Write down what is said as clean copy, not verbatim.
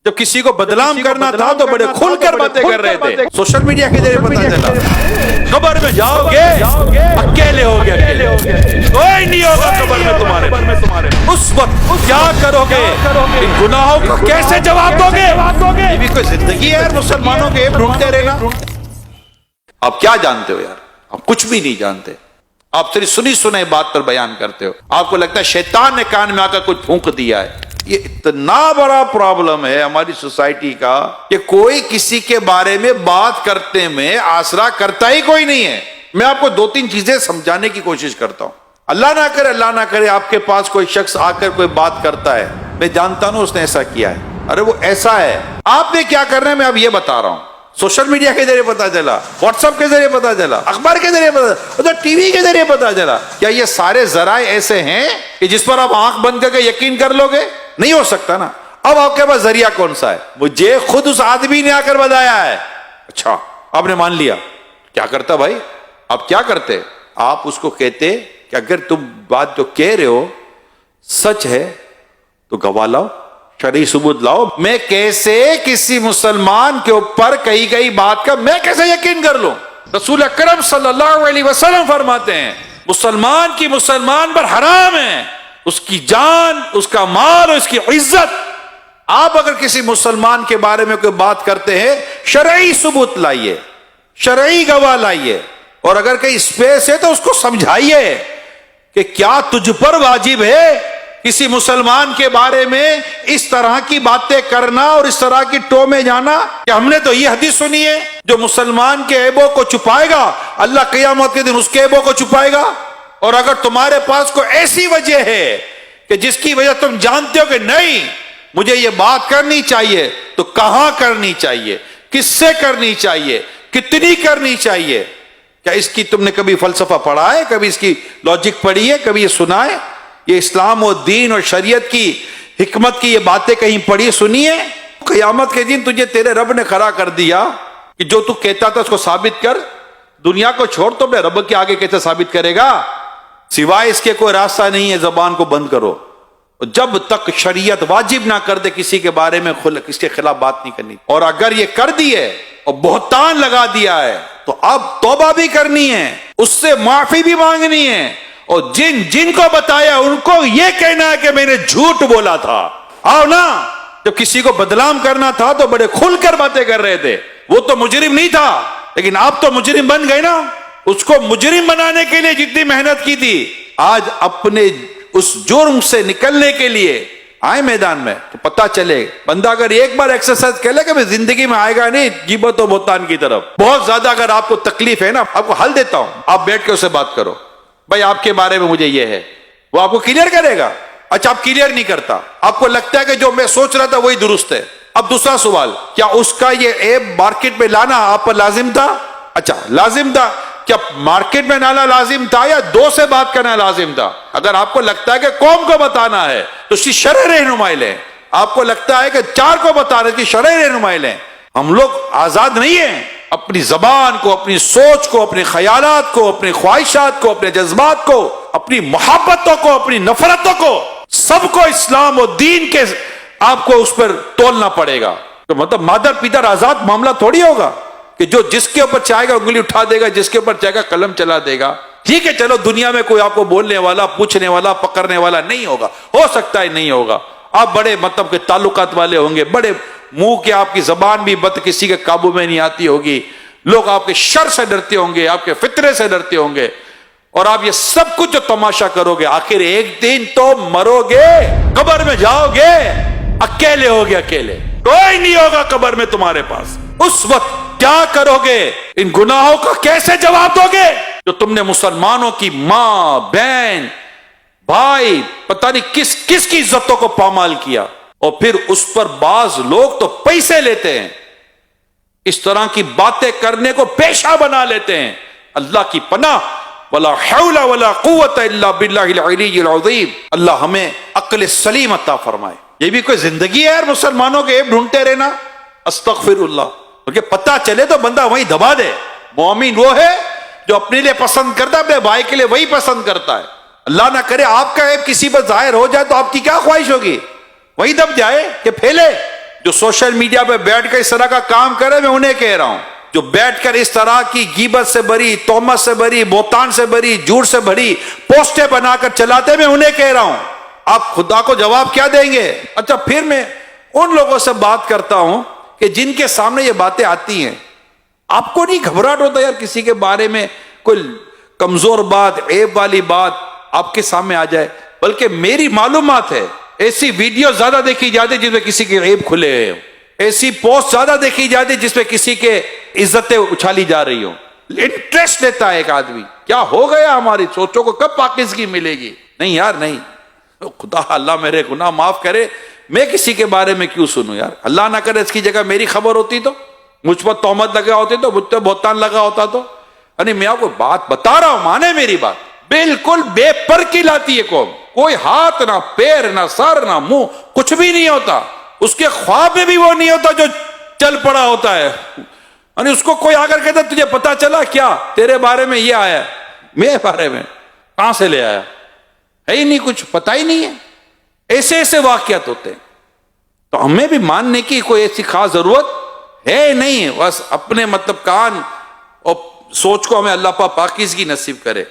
جب کسی کو بدنام کرنا تھا تو بڑے کھل کر باتیں کر رہے تھے. سوشل میڈیا کے ذریعے پتا چلا قبر میں جاؤ گے اکیلے ہو گے, کوئی نہیں ہوگا قبر میں تمہارے. اس وقت کیا کرو گے؟ ان گناہوں کا کیسے جواب دو گے؟ یہ بھی کوئی زندگی ہے یار مسلمانوں کے ڈھونڈتے رہنا. آپ کیا جانتے ہو یار؟ آپ کچھ بھی نہیں جانتے. آپ صرف سنی سنائی بات پر بیان کرتے ہو. آپ کو لگتا ہے شیطان نے کان میں آ کر کچھ پھونک دیا ہے. یہ اتنا بڑا پرابلم ہے ہماری سوسائٹی کا کہ کوئی کسی کے بارے میں بات کرتے میں آسرا کرتا ہی کوئی نہیں ہے. میں آپ کو دو تین چیزیں سمجھانے کی کوشش کرتا ہوں. اللہ نہ کرے آپ کے پاس کوئی شخص آ کر کوئی بات کرتا ہے, میں جانتا ہوں اس نے ایسا کیا ہے, ارے وہ ایسا ہے, آپ نے کیا کرنا ہے میں اب یہ بتا رہا ہوں. سوشل میڈیا کے ذریعے پتا چلا, واٹس ایپ کے ذریعے پتا چلا, اخبار کے ذریعے پتا چلا, ٹی وی کے ذریعے پتا چلا. کیا یہ سارے ذرائع ایسے ہیں کہ جس پر آپ آنکھ بند کر کے یقین کر لو گے؟ نہیں ہو سکتا نا. اب آپ کے پاس ذریعہ کون سا ہے؟ مجھے خود اس آدمی نے آ کر بتایا ہے. اچھا آپ نے مان لیا, کیا کرتا بھائی؟ آپ کیا کرتے؟ آپ اس کو کہتے کہ اگر تم بات جو کہہ رہے ہو سچ ہے تو گواہ لاؤ, شرعی ثبوت لاؤ. میں کیسے کسی مسلمان کے اوپر کہی گئی بات کا میں کیسے یقین کر لوں؟ رسول اکرم صلی اللہ علیہ وسلم فرماتے ہیں مسلمان کی مسلمان پر حرام ہے, اس کی جان, اس کا مال اور اس کی عزت. آپ اگر کسی مسلمان کے بارے میں کوئی بات کرتے ہیں شرعی ثبوت لائیے, شرعی گواہ لائیے, اور اگر کہیں اسپیس ہے تو اس کو سمجھائیے کہ کیا تجھ پر واجب ہے کسی مسلمان کے بارے میں اس طرح کی باتیں کرنا اور اس طرح کی ٹو میں جانا. کہ ہم نے تو یہ حدیث سنی ہے جو مسلمان کے عیبوں کو چھپائے گا اللہ قیامت کے دن اس کے عیبوں کو چھپائے گا. اور اگر تمہارے پاس کوئی ایسی وجہ ہے کہ جس کی وجہ تم جانتے ہو کہ نہیں مجھے یہ بات کرنی چاہیے, تو کہاں کرنی چاہیے, کس سے کرنی چاہیے, کتنی کرنی چاہیے؟ کیا اس کی تم نے کبھی فلسفہ پڑھا ہے, کبھی اس کی لاجک پڑھی ہے, کبھی یہ سنا ہے؟ یہ اسلام و دین اور شریعت کی حکمت کی یہ باتیں کہیں پڑھی سنی ہے؟ قیامت کے دن تجھے تیرے رب نے کھڑا کر دیا کہ جو تو کہتا تھا اس کو ثابت کر. دنیا کو چھوڑ تو اپنے رب کے آگے کیسے ثابت کرے گا؟ سوائے اس کے کوئی راستہ نہیں ہے, زبان کو بند کرو. جب تک شریعت واجب نہ کر دے کسی کے بارے میں اس کے خلاف بات نہیں کرنی. اور اگر یہ کر دی ہے اور بہتان لگا دیا ہے تو اب توبہ بھی کرنی ہے, اس سے معافی بھی مانگنی ہے, اور جن کو بتایا ان کو یہ کہنا ہے کہ میں نے جھوٹ بولا تھا. آؤ نا, جب کسی کو بدنام کرنا تھا تو بڑے کھل کر باتیں کر رہے تھے. وہ تو مجرم نہیں تھا, لیکن آپ تو مجرم بن گئے نا. اس کو مجرم بنانے کے لیے جتنی محنت کی تھی, آج اپنے اس جرم سے نکلنے کے لیے آئے میدان میں تو پتا چلے. بندہ اگر ایک بار ایکسرسائز کر لے کہ میں زندگی میں آئے گا نہیں غیبت و بہتان کی طرف. بہت زیادہ اگر آپ کو تکلیف ہے نا, آپ کو حل دیتا ہوں, آپ بیٹھ کے اسے بات کرو, بھائی آپ کے بارے میں مجھے یہ ہے, وہ آپ کو کلیئر کرے گا. اچھا آپ کلیئر نہیں کرتا, آپ کو لگتا ہے کہ جو میں سوچ رہا تھا وہی درست ہے. اب دوسرا سوال, کیا اس کا یہ ایپ مارکیٹ میں لانا آپ پر لازم تھا؟ اچھا لازم تھا. کیا مارکیٹ میں لانا لازم تھا یا دو سے بات کرنا لازم تھا؟ اگر آپ کو لگتا ہے کہ قوم کو بتانا ہے تو اس کی شرعی رہنمائی لیں. آپ کو لگتا ہے کہ چار کو بتانا ہے اس کی شرعی رہنمائی لیں. ہم لوگ آزاد نہیں ہیں. اپنی زبان کو, اپنی سوچ کو, اپنے خیالات کو, اپنی خواہشات کو, اپنے جذبات کو, اپنی محبتوں کو, اپنی نفرتوں کو, سب کو اسلام و دین کے آپ کو اس پر تولنا پڑے گا. تو مطلب مادر پیتر آزاد معاملہ تھوڑی ہوگا کہ جو جس کے اوپر چاہے گا انگلی اٹھا دے گا, جس کے اوپر چاہے گا قلم چلا دے گا. ٹھیک ہے چلو دنیا میں کوئی آپ کو بولنے والا, پوچھنے والا, پکڑنے والا نہیں ہوگا, ہو سکتا ہے نہیں ہوگا. آپ بڑے مطلب کے تعلقات والے ہوں گے, بڑے منہ کے, آپ کی زبان بھی بد کسی کے قابو میں نہیں آتی ہوگی, لوگ آپ کے شر سے ڈرتے ہوں گے, آپ کے فطرے سے ڈرتے ہوں گے, اور آپ یہ سب کچھ جو تماشا کرو گے آخر ایک دن تو مرو گے, قبر میں جاؤ گے اکیلے ہوگے, اکیلے, کوئی نہیں ہوگا قبر میں تمہارے پاس. اس وقت کیا کرو گے؟ ان گناہوں کا کیسے جواب دو گے جو تم نے مسلمانوں کی ماں, بہن, بھائی, پتہ نہیں کس کس کی عزتوں کو پامال کیا. اور پھر اس پر بعض لوگ تو پیسے لیتے ہیں, اس طرح کی باتیں کرنے کو پیشہ بنا لیتے ہیں. اللہ کی پناہ, ولا حول ولا قوت الا باللہ العلی العظیم. اللہ ہمیں عقل سلیم عطا فرمائے. یہ بھی کوئی زندگی ہے یار مسلمانوں کے عیب ڈھونڈتے رہنا. استغفر اللہ. کیونکہ پتہ چلے تو بندہ وہیں دبا دے. مومن وہ ہے جو اپنے لیے پسند کرتا ہے, اپنے بھائی کے لیے وہی پسند کرتا ہے. اللہ نہ کرے آپ کا عیب کسی پر ظاہر ہو جائے تو آپ کی کیا خواہش ہوگی؟ وہی دب جائے کہ پھیلے. جو سوشل میڈیا پہ بیٹھ کر اس طرح کا کام کرے میں انہیں کہہ رہا ہوں، جو بیٹھ کر اس طرح کی غیبت سے بھری، تہمت سے بھری، بہتان سے بھری، جھوٹ سے بھری پوسٹیں بنا کر چلاتے میں انہیں کہہ رہا ہوں، آپ خدا کو جواب کیا دیں گے؟ اچھا پھر میں ان لوگوں سے بات کرتا ہوں کہ جن کے سامنے یہ باتیں آتی ہیں، آپ کو نہیں گھبراہٹ ہوتا یار کسی کے بارے میں کوئی کمزور بات، عیب والی بات آپ کے سامنے آ جائے؟ بلکہ میری معلومات ہے ایسی ویڈیو زیادہ دیکھی جاتی جس میں کسی کے عیب کھلے ہیں، ایسی پوسٹ زیادہ دیکھی جاتی جس میں کسی کے عزتیں اچھالی جا رہی ہوں۔ انٹرسٹ لیتا ہے ایک آدمی، کیا ہو گیا ہماری سوچوں کو، کب پاکیزگی ملے گی؟ نہیں یار نہیں، خدا اللہ میرے گناہ معاف کرے، میں کسی کے بارے میں کیوں سنوں یار؟ اللہ نہ کرے اس کی جگہ میری خبر ہوتی تو، مجھ پر تہمت لگا ہوتی تو، مجھ پر بہتان لگا ہوتا تو، یعنی میں آپ کو بات بتا رہا ہوں، مانے میری بات، بالکل بے پر کی لاتی ہے قوم، کوئی ہاتھ نہ پیر نہ سر نہ منہ، کچھ بھی نہیں ہوتا، اس کے خواب میں بھی وہ نہیں ہوتا جو چل پڑا ہوتا ہے، یعنی اس کو کوئی آ کر کہتا تجھے پتا چلا کیا تیرے بارے میں یہ آیا ہے، میرے بارے میں کہاں سے لے آیا؟ ہے ہی نہیں، کچھ پتا ہی نہیں ہے۔ ایسے ایسے واقعات ہوتے ہیں، تو ہمیں بھی ماننے کی کوئی ایسی خاص ضرورت ہے نہیں، بس اپنے مطلب کان اور سوچ کو ہمیں اللہ پاک پاکیزگی نصیب کرے۔